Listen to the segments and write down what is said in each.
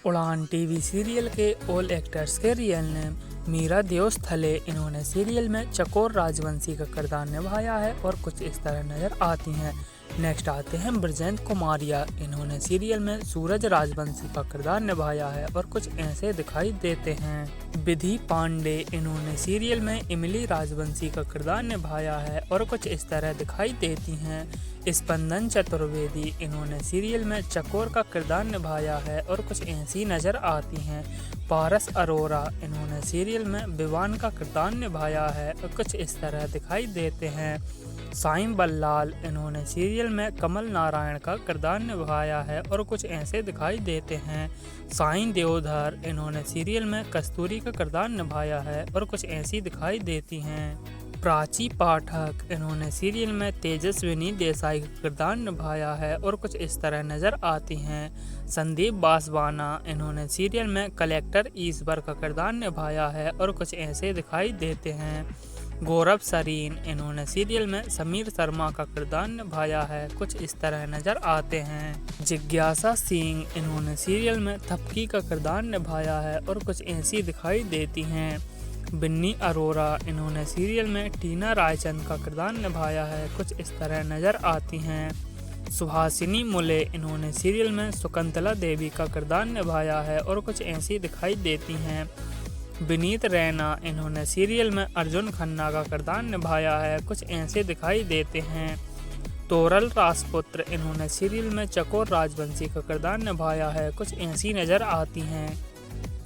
उड़ान TV serial के all actors के रियल नेम मीरा देओस्थले। इन्होंने सीरियल में चकोर राजवंशी का किरदार निभाया है और कुछ इस तरह नजर आती हैं। नेक्स्ट आते हैं ब्रजेंद्र कुमारिया। इन्होंने सीरियल में सूरज राजवंशी का किरदार निभाया है और कुछ ऐसे दिखाई देते हैं। विधि पांडे। इन्होंने सीरियल में इमली राजवंशी का किरदार निभाया है और कुछ इस तरह दिखाई देती हैं। स्पंदन चतुर्वेदी। इन्होंने सीरियल में चकोर का किरदार निभाया है और कुछ ऐसी नजर आती हैं। पारस अरोरा। इन्होंने सीरियल में विवान का किरदार निभाया है और कुछ इस तरह दिखाई देते हैं। साईं बल्लाल। इन्होंने सीरियल में कमल नारायण का किरदार निभाया है और कुछ ऐसे दिखाई देते हैं। साईं देओधर। इन्होंने सीरियल में कस्तूरी का किरदार निभाया है और कुछ ऐसी दिखाई देती हैं। प्राची पाठक। इन्होंने सीरियल में तेजस्विनी देसाई का किरदार निभाया है और कुछ इस तरह नजर आती हैं। संदीप बासवाना। इन्होंने सीरियल में कलेक्टर ईश्वर का किरदार निभाया है और कुछ ऐसे दिखाई देते हैं। गौरव सरीन। इन्होंने सीरियल में समीर शर्मा का किरदार निभाया है, कुछ इस तरह नजर आते हैं। जिज्ञासा सिंह। इन्होंने सीरियल में थपकी का किरदार निभाया है और कुछ ऐसी दिखाई देती हैं। बिन्नी अरोरा। इन्होंने सीरियल में टीना रायचंद का किरदार निभाया है, कुछ इस तरह नजर आती हैं। सुहासिनी मुले। इन्होंने सीरियल में शकुंतला देवी का किरदार निभाया है और कुछ ऐसी दिखाई देती हैं। विनीत रैना। इन्होंने सीरियल में अर्जुन खन्ना का किरदार निभाया है, कुछ ऐसे दिखाई देते हैं। तोरल राजपुत्र। इन्होंने सीरियल में चकोर राजवंशी का किरदार निभाया है, कुछ ऐसी नजर आती हैं।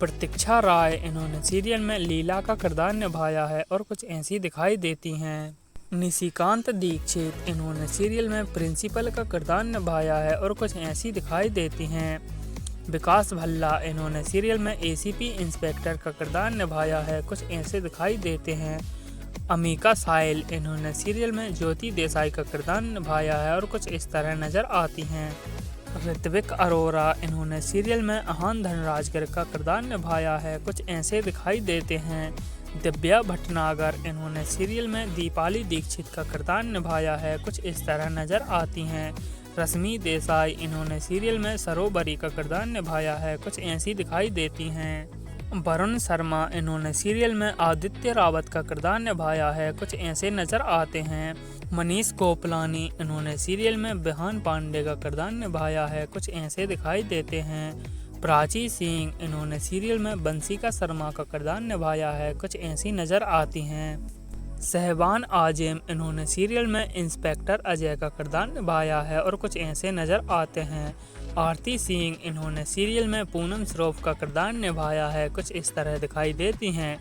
प्रतीक्षा राय। इन्होंने सीरियल में लीला का किरदार निभाया है और कुछ ऐसी दिखाई देती हैं। निशिकांत दीक्षित। इन्होंने सीरियल में प्रिंसिपल का किरदार निभाया है और कुछ ऐसी दिखाई देती हैं। विकास भल्ला। इन्होंने सीरियल में एसीपी इंस्पेक्टर का किरदार निभाया है, कुछ ऐसे दिखाई देते हैं। अमीका साइल। इन्होंने सीरियल में ज्योति देसाई का किरदार निभाया है और कुछ इस तरह नजर आती हैं। ऋत्विक अरोरा। इन्होंने सीरियल में अहान धनराजगर का किरदार निभाया है, कुछ ऐसे दिखाई देते हैं। दिव्या भटनागर। इन्होंने सीरियल में दीपाली दीक्षित का किरदार निभाया है, कुछ इस तरह नजर आती हैं। रश्मि देसाई। इन्होंने सीरियल में सरोबरी का किरदार निभाया है, कुछ ऐसी दिखाई देती हैं। वरुण शर्मा। इन्होंने सीरियल में आदित्य रावत का किरदार निभाया है, कुछ ऐसे नजर आते हैं। मनीष गोपलानी। इन्होंने सीरियल में बिहान पांडे का किरदार निभाया है, कुछ ऐसे दिखाई देते हैं। प्राची सिंह। इन्होंने सीरियल में बंसिका शर्मा का किरदार निभाया है, कुछ ऐसी नजर आती हैं। सहवान आजिम। इन्होंने सीरियल में इंस्पेक्टर अजय का किरदार निभाया है और कुछ ऐसे नजर आते हैं। आरती सिंह। इन्होंने सीरियल में पूनम श्रॉफ का किरदार निभाया है, कुछ इस तरह दिखाई देती हैं।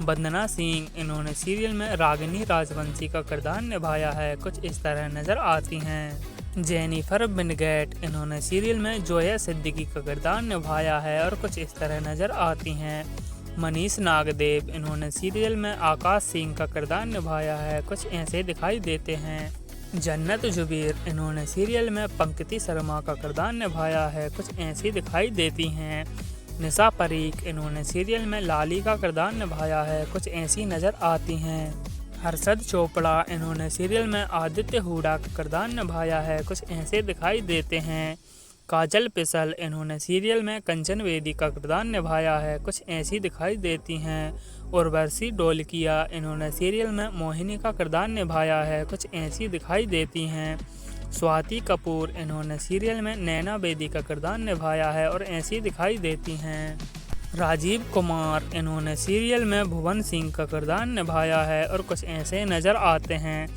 वंदना सिंह। इन्होंने सीरियल में रागिनी राजवंशी का किरदार निभाया है, कुछ इस तरह नजर आती हैं। Jennifer Wingate. इन्होंने सीरियल में जोया सिद्दीकी का किरदार निभाया है और कुछ इस तरह नजर आती हैं। मनीष नागदेव। इन्होंने सीरियल में आकाश सिंह का किरदार निभाया है, कुछ ऐसे दिखाई देते हैं। जन्नत जुबीर। इन्होंने सीरियल में पंकति शर्मा का किरदार निभाया है, कुछ ऐसी दिखाई देती हैं। निशा परीक। इन्होंने सीरियल में लाली का किरदार निभाया है, कुछ ऐसी नज़र आती हैं। हर्षद चोपड़ा। इन्होंने सीरियल में आदित्य हुडा का किरदार निभाया है, कुछ ऐसे दिखाई देते हैं। काजल पिसल। इन्होंने सीरियल में कंचन वेदी का किरदार निभाया है, कुछ ऐसी दिखाई देती हैं। उर्वशी ढोलकिया। इन्होंने सीरियल में मोहिनी का किरदार निभाया है, कुछ ऐसी दिखाई देती हैं। स्वाति कपूर। इन्होंने सीरियल में नैना बेदी का किरदार निभाया है और ऐसी दिखाई देती हैं। राजीव कुमार। इन्होंने सीरियल में भुवन सिंह का किरदार निभाया है और कुछ ऐसे नज़र आते हैं।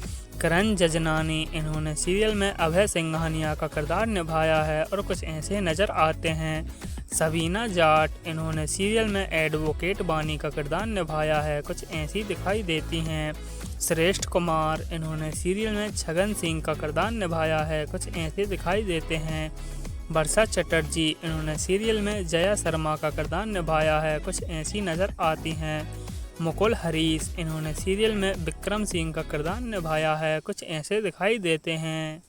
करण जजनानी। इन्होंने सीरियल में अभय सिंघानिया का किरदार निभाया है और कुछ ऐसे नज़र आते हैं। सबीना जाट। इन्होंने सीरियल में एडवोकेट बानी का किरदार निभाया है, कुछ ऐसी दिखाई देती हैं। श्रेष्ठ कुमार। इन्होंने सीरियल में छगन सिंह का किरदार निभाया है, कुछ ऐसे दिखाई देते हैं। वर्षा चटर्जी। इन्होंने सीरियल में जया शर्मा का किरदार निभाया है, कुछ ऐसी नज़र आती हैं। मुकुल हरीश। इन्होंने सीरियल में विक्रम सिंह का किरदार निभाया है, कुछ ऐसे दिखाई देते हैं।